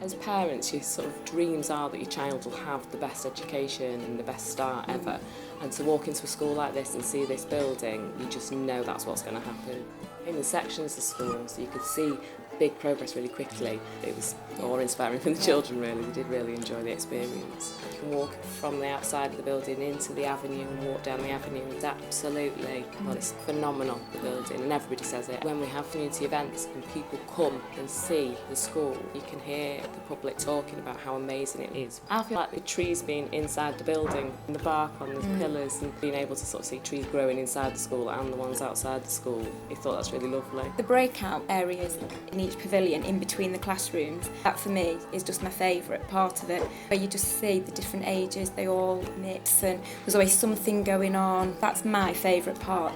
As parents, your sort of dreams are that your child will have the best education and the best start ever. And to walk into a school like this and see this building, you just know that's what's going to happen. In the sections of school, so you could see big progress really quickly. It was awe-inspiring for the children, really. They did really enjoy the experience. You can walk from the outside of the building into the avenue and walk down the avenue. It's absolutely, well, it's phenomenal, the building, and everybody says it. When we have community events and people come and see the school, you can hear the public talking about how amazing it is. I feel like the trees being inside the building and the bark on the pillars and being able to sort of see trees growing inside the school and the ones outside the school, I thought that's really lovely. The breakout areas in each pavilion in between the classrooms, that for me is just my favourite part of it, where you just see the different ages, they all mix and there's always something going on. That's my favourite part.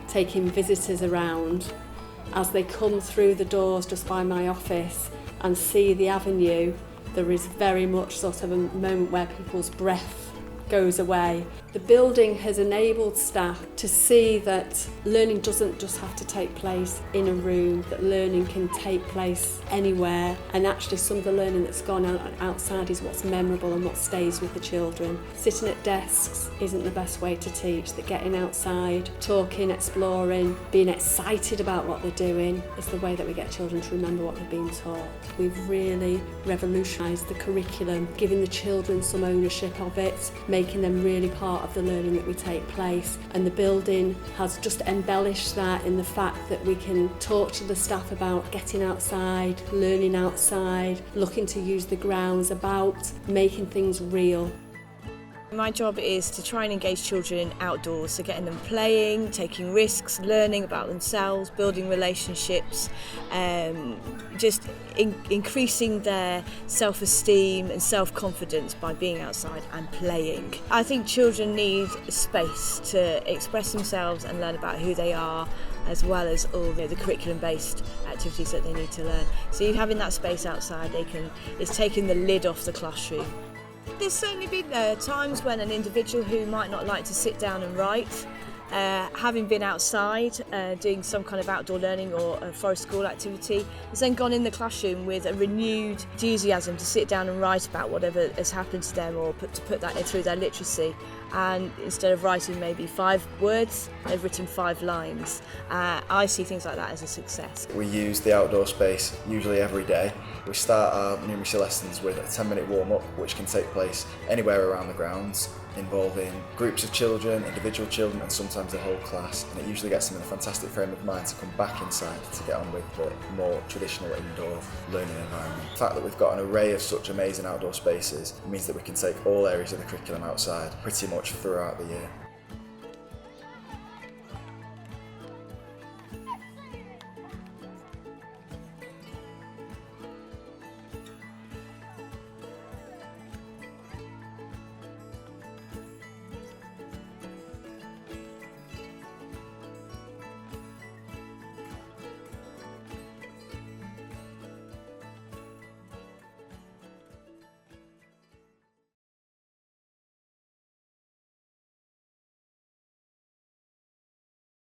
Taking visitors around as they come through the doors just by my office and see the avenue, there is very much sort of a moment where people's breath goes away. The building has enabled staff to see that learning doesn't just have to take place in a room, that learning can take place anywhere, and actually some of the learning that's gone on outside is what's memorable and what stays with the children. Sitting at desks isn't the best way to teach, that getting outside, talking, exploring, being excited about what they're doing is the way that we get children to remember what they've been taught. We've really revolutionised the curriculum, giving the children some ownership of it, making them really part of the learning that we take place, and the building has just embellished that in the fact that we can talk to the staff about getting outside, learning outside, looking to use the grounds, about making things real. My job is to try and engage children outdoors, so getting them playing, taking risks, learning about themselves, building relationships, just increasing their self-esteem and self-confidence by being outside and playing. I think children need space to express themselves and learn about who they are, as well as all the curriculum-based activities that they need to learn. So having that space outside, it's taking the lid off the classroom. There's certainly been times when an individual who might not like to sit down and write, having been outside doing some kind of outdoor learning or a forest school activity, has then gone in the classroom with a renewed enthusiasm to sit down and write about whatever has happened to them, or to put that through their literacy. And instead of writing maybe 5 words, they've written 5 lines. I see things like that as a success. We use the outdoor space usually every day. We start our numeracy lessons with a 10-minute warm-up, which can take place anywhere around the grounds, involving groups of children, individual children, and sometimes the whole class. And it usually gets them in a fantastic frame of mind to come back inside to get on with the more traditional indoor learning environment. The fact that we've got an array of such amazing outdoor spaces means that we can take all areas of the curriculum outside pretty much throughout the year.